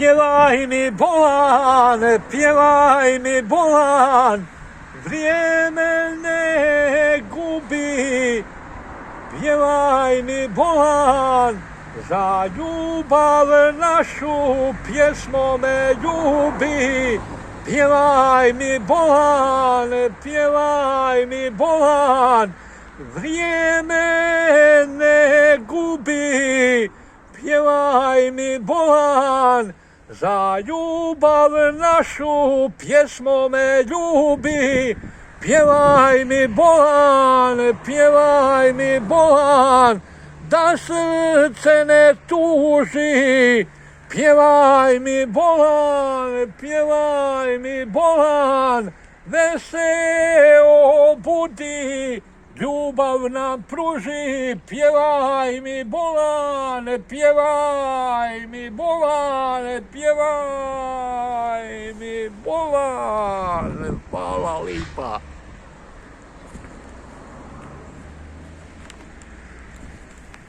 Pjevaj mi bolan, pjevaj mi bolan, vrijeme ne gubi. Pjevaj mi bolan, za ljubav našu pjesmo me ljubi. Pjevaj mi bolan, pjevaj mi bolan, vrijeme ne gubi. Pjevaj mi bolan, za ljubav našu pjesmo me ljubi. Pjevaj mi bolan, da srce ne tuži. Pjevaj mi bolan, da se obudi, ljubav nam pruži. Pjevaj mi bolan, pjevaj mi bolan. Hvala lipa.